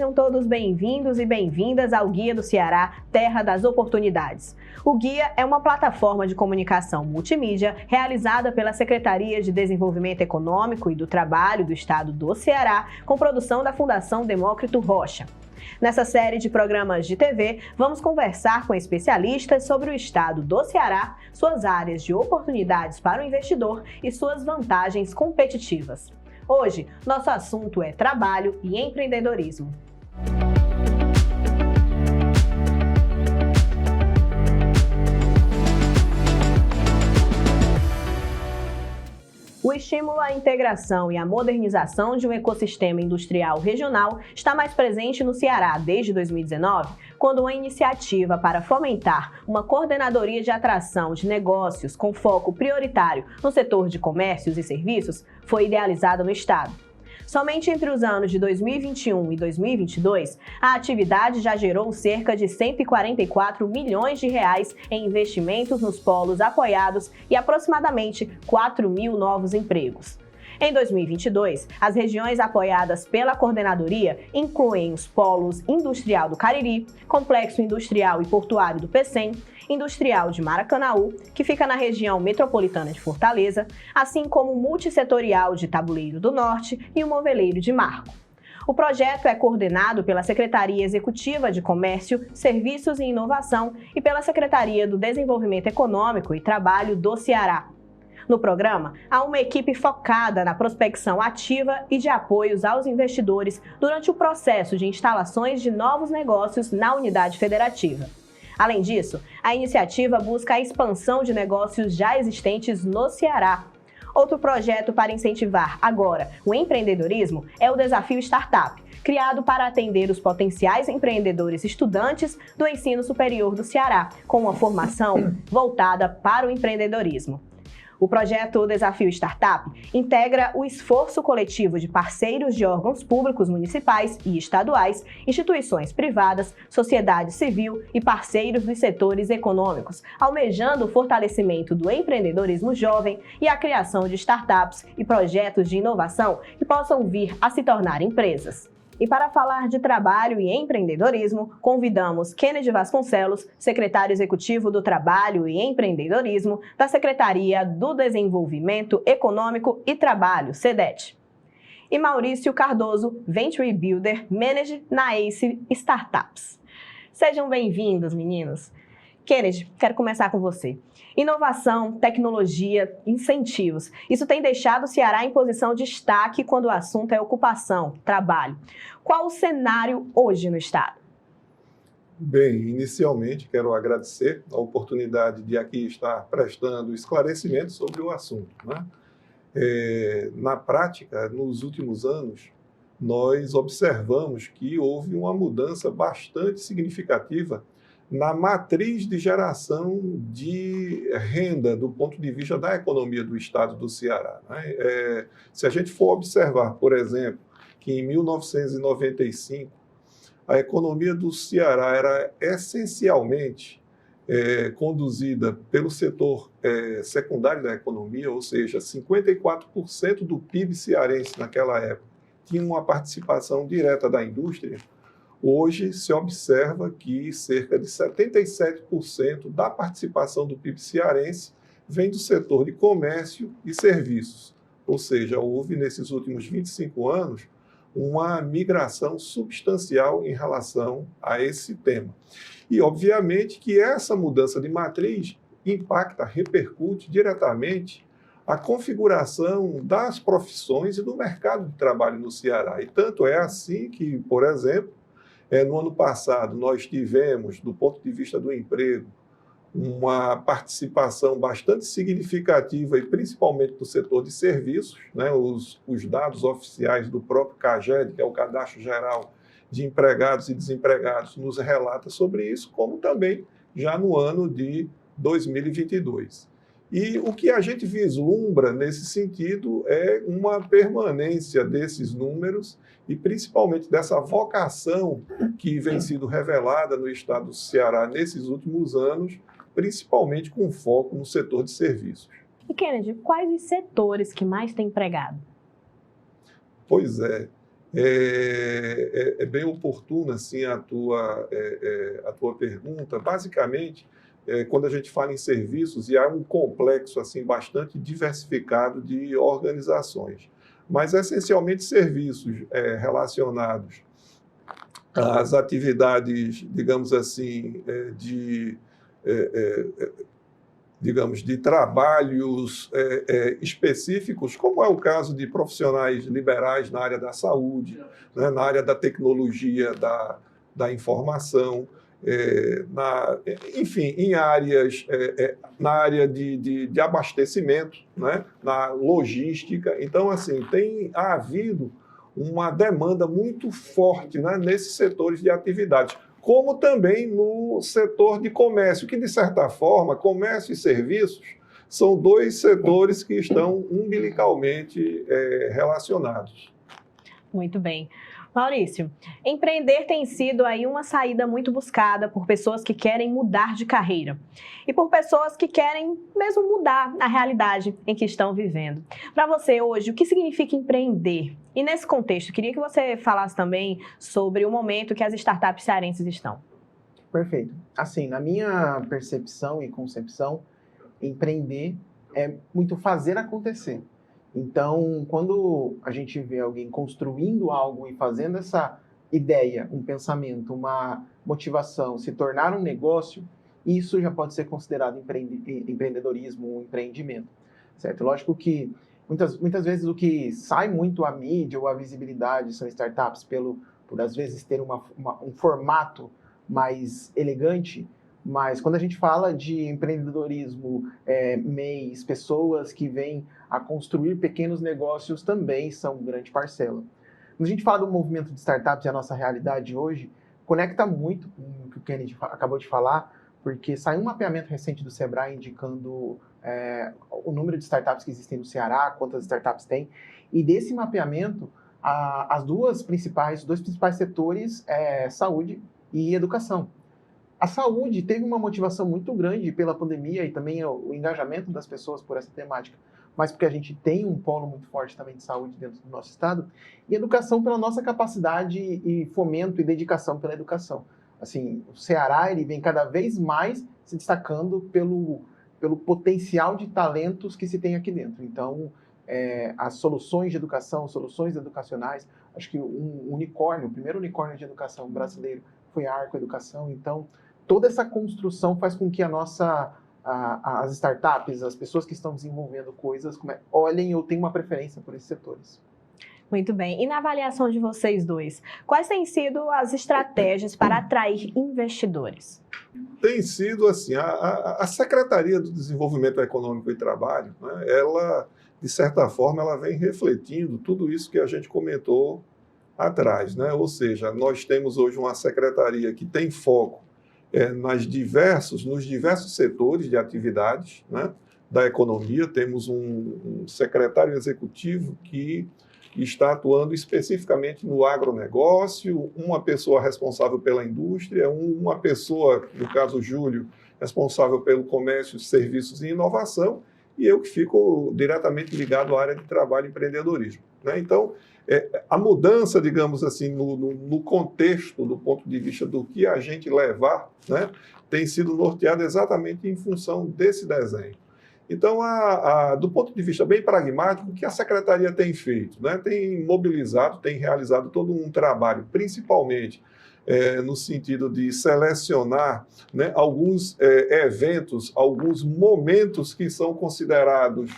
Sejam todos bem-vindos e bem-vindas ao Guia do Ceará, Terra das Oportunidades. O Guia é uma plataforma de comunicação multimídia realizada pela Secretaria de Desenvolvimento Econômico e do Trabalho do Estado do Ceará, com produção da Fundação Demócrito Rocha. Nessa série de programas de TV, vamos conversar com especialistas sobre o estado do Ceará, suas áreas de oportunidades para o investidor e suas vantagens competitivas. Hoje, nosso assunto é trabalho e empreendedorismo. O estímulo à integração e à modernização de um ecossistema industrial regional está mais presente no Ceará desde 2019, quando uma iniciativa para fomentar uma coordenadoria de atração de negócios com foco prioritário no setor de comércios e serviços foi idealizada no estado. Somente entre os anos de 2021 e 2022, a atividade já gerou cerca de 144 milhões de reais em investimentos nos polos apoiados e aproximadamente 4 mil novos empregos. Em 2022, as regiões apoiadas pela coordenadoria incluem os polos Industrial do Cariri, Complexo Industrial e Portuário do Pecém, Industrial de Maracanaú, que fica na região metropolitana de Fortaleza, assim como o Multissetorial de Tabuleiro do Norte e o Moveleiro de Marco. O projeto é coordenado pela Secretaria Executiva de Comércio, Serviços e Inovação e pela Secretaria do Desenvolvimento Econômico e Trabalho do Ceará. No programa, há uma equipe focada na prospecção ativa e de apoios aos investidores durante o processo de instalações de novos negócios na unidade federativa. Além disso, a iniciativa busca a expansão de negócios já existentes no Ceará. Outro projeto para incentivar agora o empreendedorismo é o Desafio Startup, criado para atender os potenciais empreendedores estudantes do ensino superior do Ceará, com uma formação voltada para o empreendedorismo. O projeto Desafio Startup integra o esforço coletivo de parceiros de órgãos públicos municipais e estaduais, instituições privadas, sociedade civil e parceiros dos setores econômicos, almejando o fortalecimento do empreendedorismo jovem e a criação de startups e projetos de inovação que possam vir a se tornar empresas. E para falar de trabalho e empreendedorismo, convidamos Kennedy Vasconcelos, secretário executivo do Trabalho e Empreendedorismo da Secretaria do Desenvolvimento Econômico e Trabalho, SEDET. E Maurício Cardoso, Venture Builder Manager na ACE Startups. Sejam bem-vindos, meninos. Kennedy, quero começar com você. Inovação, tecnologia, incentivos. Isso tem deixado o Ceará em posição de destaque quando o assunto é ocupação, trabalho. Qual o cenário hoje no estado? Bem, inicialmente quero agradecer a oportunidade de aqui estar prestando esclarecimento sobre o assunto, né? Na prática, nos últimos anos, nós observamos que houve uma mudança bastante significativa na matriz de geração de renda do ponto de vista da economia do estado do Ceará, né? Se a gente for observar, por exemplo, que em 1995 a economia do Ceará era essencialmente conduzida pelo setor secundário da economia, ou seja, 54% do PIB cearense naquela época tinha uma participação direta da indústria. Hoje se observa que cerca de 77% da participação do PIB cearense vem do setor de comércio e serviços. Ou seja, houve nesses últimos 25 anos uma migração substancial em relação a esse tema. E, obviamente, que essa mudança de matriz impacta, repercute diretamente a configuração das profissões e do mercado de trabalho no Ceará. E tanto é assim que, por exemplo, no ano passado, nós tivemos, do ponto de vista do emprego, uma participação bastante significativa, e principalmente do setor de serviços, né? Os dados oficiais do próprio CAGED, que é o Cadastro Geral de Empregados e Desempregados, nos relata sobre isso, como também já no ano de 2022. E o que a gente vislumbra nesse sentido é uma permanência desses números e principalmente dessa vocação que vem sido revelada no estado do Ceará nesses últimos anos, principalmente com foco no setor de serviços. E Kennedy, quais os setores que mais têm empregado? Pois é. É bem oportuna assim, a tua pergunta. Basicamente, quando a gente fala em serviços, e há um complexo assim, bastante diversificado de organizações, mas essencialmente serviços relacionados às atividades, digamos assim, digamos, de trabalhos específicos, como é o caso de profissionais liberais na área da saúde, né, na área da tecnologia, da informação, enfim, em áreas, na área de abastecimento, né, na logística. Então, assim, ha havido uma demanda muito forte, né, nesses setores de atividades, como também no setor de comércio, que, de certa forma, comércio e serviços são dois setores que estão umbilicalmente relacionados. Muito bem. Maurício, empreender tem sido aí uma saída muito buscada por pessoas que querem mudar de carreira e por pessoas que querem mesmo mudar a realidade em que estão vivendo. Para você hoje, o que significa empreender? E nesse contexto, queria que você falasse também sobre o momento que as startups cearenses estão. Perfeito. Assim, na minha percepção e concepção, empreender é muito fazer acontecer. Então, quando a gente vê alguém construindo algo e fazendo essa ideia, um pensamento, uma motivação se tornar um negócio, isso já pode ser considerado empreendedorismo, um empreendimento, certo? Lógico que muitas vezes o que sai muito à mídia ou à visibilidade são startups por às vezes ter um formato mais elegante, mas quando a gente fala de empreendedorismo, MEIs, pessoas que vêm a construir pequenos negócios também são grande parcela. Quando a gente fala do movimento de startups e a nossa realidade hoje, conecta muito com o que o Kennedy acabou de falar, porque saiu um mapeamento recente do Sebrae indicando o número de startups que existem no Ceará, quantas startups tem, e desse mapeamento, os dois principais setores é saúde e educação. A saúde teve uma motivação muito grande pela pandemia e também o engajamento das pessoas por essa temática, mas porque a gente tem um polo muito forte também de saúde dentro do nosso estado, e educação pela nossa capacidade e fomento e dedicação pela educação. Assim, o Ceará ele vem cada vez mais se destacando pelo potencial de talentos que se tem aqui dentro. Então, as soluções de educação, soluções educacionais, acho que o primeiro unicórnio de educação brasileiro foi a Arco Educação. Então, toda essa construção faz com que as startups, as pessoas que estão desenvolvendo coisas, olhem ou tenham uma preferência por esses setores. Muito bem. E na avaliação de vocês dois, quais têm sido as estratégias para atrair investidores? Tem sido assim, a Secretaria do Desenvolvimento Econômico e Trabalho, né, ela, de certa forma, ela vem refletindo tudo isso que a gente comentou atrás, né? Ou seja, nós temos hoje uma secretaria que tem foco nos diversos setores de atividades, né, da economia. Temos um secretário executivo que está atuando especificamente no agronegócio, uma pessoa responsável pela indústria, uma pessoa, no caso o Júlio, responsável pelo comércio, serviços e inovação, e eu que fico diretamente ligado à área de trabalho e empreendedorismo, né? Então, a mudança, digamos assim, no contexto, do ponto de vista do que a gente levar, né, tem sido norteada exatamente em função desse desenho. Então, do ponto de vista bem pragmático, o que a Secretaria tem feito? Né? Tem mobilizado, tem realizado todo um trabalho, principalmente no sentido de selecionar, né, alguns eventos, alguns momentos que são considerados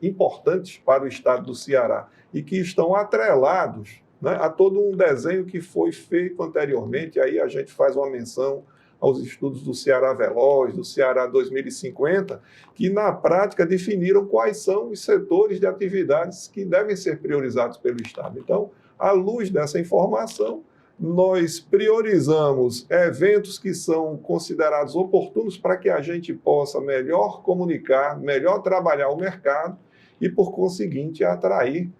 importantes para o estado do Ceará e que estão atrelados, né, a todo um desenho que foi feito anteriormente. Aí a gente faz uma menção aos estudos do Ceará Veloz, do Ceará 2050, que na prática definiram quais são os setores de atividades que devem ser priorizados pelo Estado. Então, à luz dessa informação, nós priorizamos eventos que são considerados oportunos para que a gente possa melhor comunicar, melhor trabalhar o mercado e, por conseguinte, atrair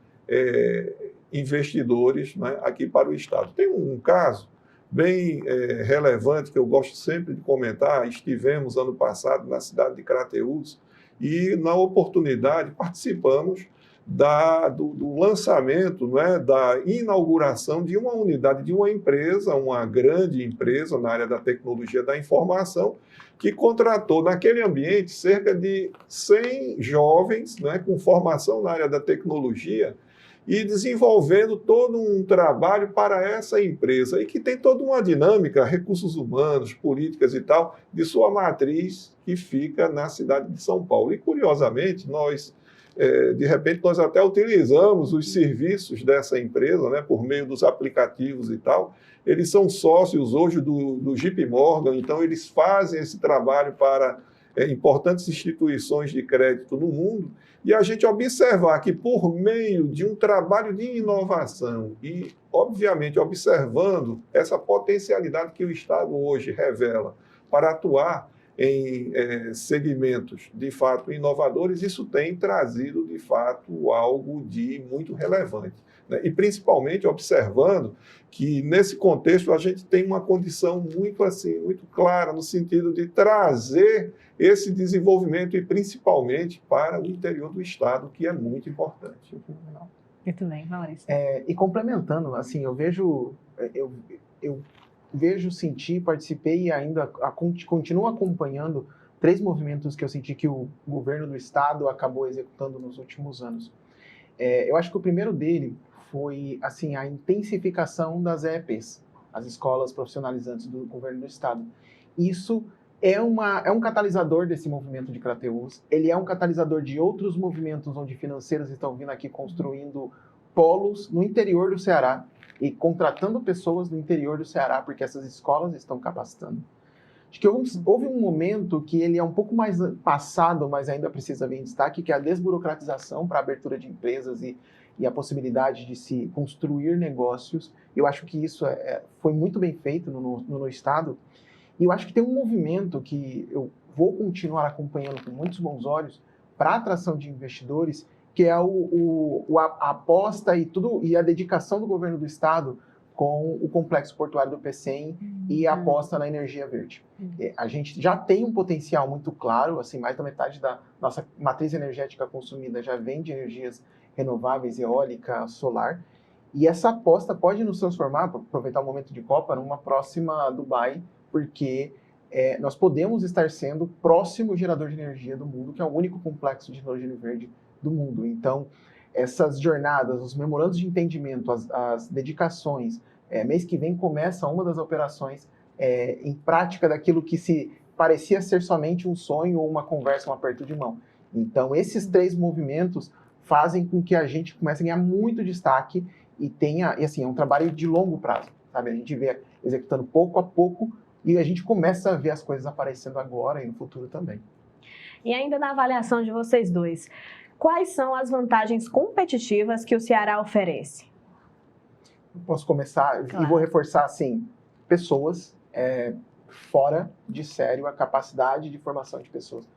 investidores, né, aqui para o Estado. Tem um caso bem relevante que eu gosto sempre de comentar. Estivemos ano passado na cidade de Crateús e, na oportunidade, participamos do lançamento, não é, da inauguração de uma unidade de uma empresa, uma grande empresa na área da tecnologia da informação, que contratou naquele ambiente cerca de 100 jovens, né, com formação na área da tecnologia, e desenvolvendo todo um trabalho para essa empresa, e que tem toda uma dinâmica, recursos humanos, políticas e tal, de sua matriz, que fica na cidade de São Paulo. E, curiosamente, de repente, nós até utilizamos os serviços dessa empresa, né, por meio dos aplicativos e tal. Eles são sócios hoje do JP Morgan, então eles fazem esse trabalho para importantes instituições de crédito no mundo, e a gente observar que, por meio de um trabalho de inovação e, obviamente, observando essa potencialidade que o Estado hoje revela para atuar em segmentos, de fato, inovadores, isso tem trazido, de fato, algo de muito relevante, né? E, principalmente, observando que, nesse contexto, a gente tem uma condição muito clara, no sentido de trazer esse desenvolvimento, e principalmente para o interior do Estado, que é muito importante. Muito bem, Maurício. E complementando, assim, eu vejo, senti, participei e ainda continuo acompanhando 3 movimentos que eu senti que o governo do Estado acabou executando nos últimos anos. Eu acho que o primeiro dele foi, assim, a intensificação das EPs, as escolas profissionalizantes do governo do Estado. Isso é um catalisador desse movimento de Crateús, ele é um catalisador de outros movimentos onde financeiros estão vindo aqui construindo polos no interior do Ceará e contratando pessoas no interior do Ceará, porque essas escolas estão capacitando. Acho que houve um momento que ele é um pouco mais passado, mas ainda precisa vir em destaque, que é a desburocratização para a abertura de empresas e a possibilidade de se construir negócios. Eu acho que isso foi muito bem feito no Estado. E eu acho que tem um movimento que eu vou continuar acompanhando com muitos bons olhos para a atração de investidores, que é a aposta e a dedicação do governo do Estado com o complexo portuário do Pecém e a aposta na energia verde. A gente já tem um potencial muito claro, assim, mais da metade da nossa matriz energética consumida já vem de energias renováveis, eólica, solar, e essa aposta pode nos transformar, para aproveitar o momento de Copa, numa próxima Dubai, porque nós podemos estar sendo o próximo gerador de energia do mundo, que é o único complexo de hidrogênio verde do mundo. Então, essas jornadas, os memorandos de entendimento, as dedicações, mês que vem começa uma das operações em prática daquilo que se parecia ser somente um sonho ou uma conversa, um aperto de mão. Então, esses 3 movimentos fazem com que a gente comece a ganhar muito destaque e assim, é um trabalho de longo prazo, sabe? A gente vê executando pouco a pouco e a gente começa a ver as coisas aparecendo agora e no futuro também. E ainda na avaliação de vocês dois, quais são as vantagens competitivas que o Ceará oferece? Eu posso começar e vou reforçar, assim, pessoas, fora de sério a capacidade de formação de pessoas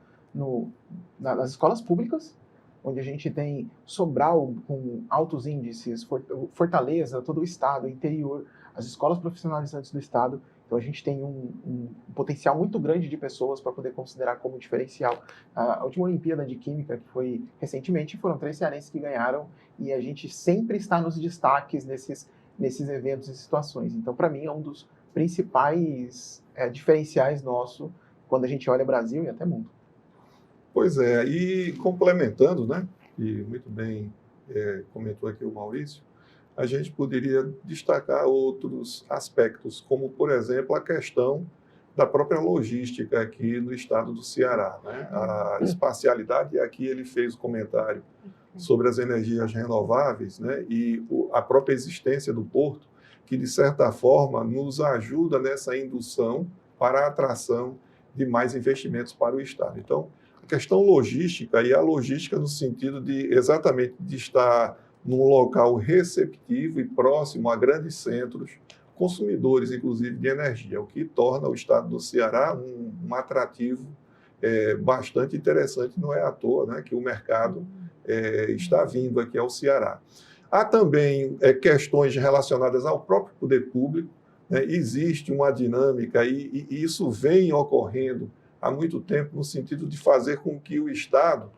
nas escolas públicas, onde a gente tem Sobral com altos índices, Fortaleza, todo o estado, interior, as escolas profissionalizantes do estado. Então a gente tem um potencial muito grande de pessoas para poder considerar como diferencial. A última Olimpíada de Química, que foi recentemente, foram 3 cearenses que ganharam, e a gente sempre está nos destaques nesses eventos e situações. Então, para mim, é um dos principais diferenciais nosso quando a gente olha Brasil e até mundo. Pois é, e complementando, né, e muito bem comentou aqui o Maurício, a gente poderia destacar outros aspectos, como, por exemplo, a questão da própria logística aqui no estado do Ceará, né? A espacialidade, e aqui ele fez o comentário sobre as energias renováveis, né? E a própria existência do porto, que, de certa forma, nos ajuda nessa indução para a atração de mais investimentos para o estado. Então, a questão logística, e a logística no sentido de exatamente de estar num local receptivo e próximo a grandes centros, consumidores, inclusive, de energia, o que torna o estado do Ceará um atrativo bastante interessante. Não é à toa, né, que o mercado está vindo aqui ao Ceará. Há também questões relacionadas ao próprio poder público, né? Existe uma dinâmica e isso vem ocorrendo há muito tempo no sentido de fazer com que o Estado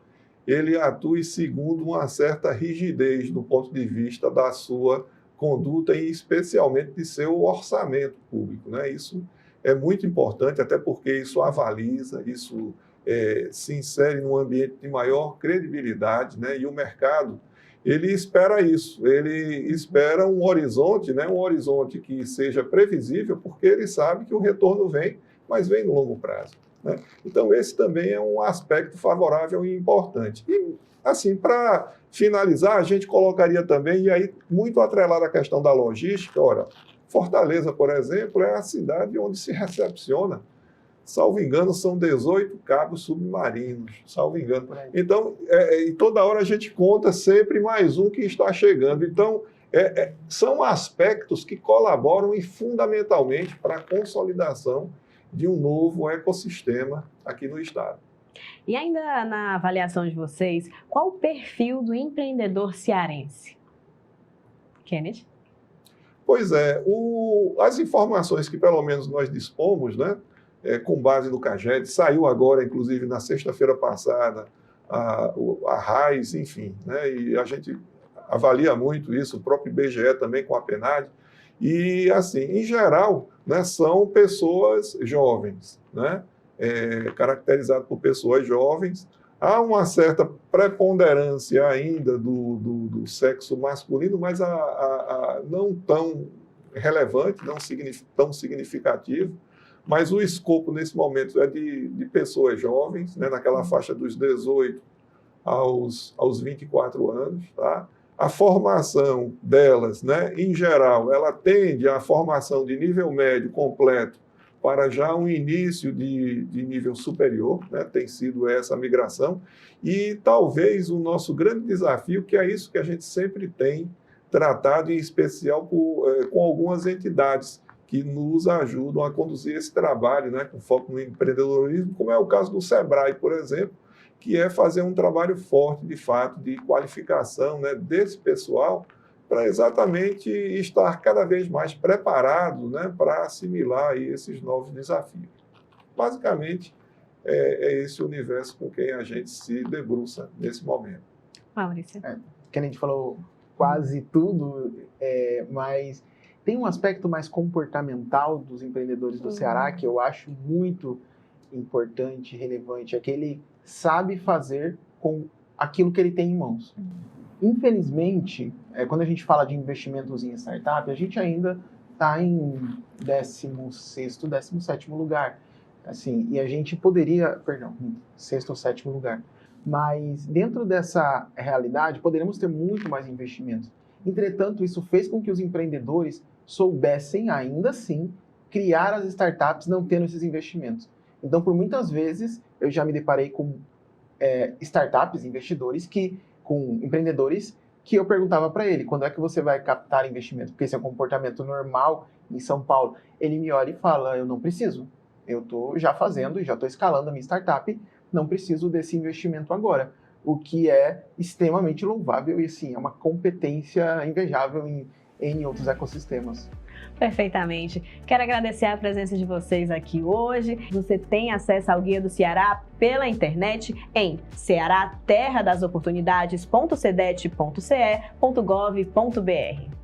ele atue segundo uma certa rigidez do ponto de vista da sua conduta e especialmente de seu orçamento público, né? Isso é muito importante, até porque isso avaliza, isso se insere num ambiente de maior credibilidade, né? E o mercado, ele espera isso, ele espera um horizonte, né? Um horizonte que seja previsível, porque ele sabe que o retorno vem, mas vem no longo prazo, né? Então, esse também é um aspecto favorável e importante. E, assim, para finalizar, a gente colocaria também, e aí muito atrelado à questão da logística, ora, Fortaleza, por exemplo, é a cidade onde se recepciona, salvo engano, são 18 cabos submarinos, salvo engano. Então, e toda hora a gente conta sempre mais um que está chegando. Então, são aspectos que colaboram e fundamentalmente para a consolidação de um novo ecossistema aqui no estado. E ainda na avaliação de vocês, qual o perfil do empreendedor cearense? Kenneth? Pois é, as informações que pelo menos nós dispomos, né, com base no CAGED, saiu agora, inclusive na sexta-feira passada, a RAIS, enfim, né, e a gente avalia muito isso, o próprio IBGE também com a PNAD, e assim, em geral, né, são pessoas jovens, né, caracterizado por pessoas jovens. Há uma certa preponderância ainda do sexo masculino, mas não tão relevante, não tão significativo, mas o escopo nesse momento é de pessoas jovens, né, naquela faixa dos 18 aos 24 anos. Tá? A formação delas, né, em geral, ela tende à formação de nível médio completo para já um início de nível superior, né? Tem sido essa migração, e talvez o nosso grande desafio, que é isso que a gente sempre tem tratado, em especial com algumas entidades que nos ajudam a conduzir esse trabalho, né? Com foco no empreendedorismo, como é o caso do SEBRAE, por exemplo, que é fazer um trabalho forte, de fato, de qualificação, né, desse pessoal, para exatamente estar cada vez mais preparado, né, para assimilar aí esses novos desafios. Basicamente, é esse universo com quem a gente se debruça nesse momento. Maurício. Que a gente falou quase tudo, mas tem um aspecto mais comportamental dos empreendedores do Ceará que eu acho muito importante, relevante, é que ele sabe fazer com aquilo que ele tem em mãos. Infelizmente, quando a gente fala de investimentos em startup, a gente ainda está em 16º, 17º lugar. Assim, e a gente poderia, perdão, 6º ou 7º lugar. Mas dentro dessa realidade, poderíamos ter muito mais investimentos. Entretanto, isso fez com que os empreendedores soubessem, ainda assim, criar as startups não tendo esses investimentos. Então, por muitas vezes, eu já me deparei com startups, investidores com empreendedores que eu perguntava para ele, quando é que você vai captar investimento? Porque esse é um comportamento normal em São Paulo. Ele me olha e fala, eu não preciso. Eu estou já fazendo e já estou escalando a minha startup, não preciso desse investimento agora. O que é extremamente louvável e, assim, é uma competência invejável em outros ecossistemas. Perfeitamente. Quero agradecer a presença de vocês aqui hoje. Você tem acesso ao Guia do Ceará pela internet em cearaterradasoportunidades.cedete.ce.gov.br.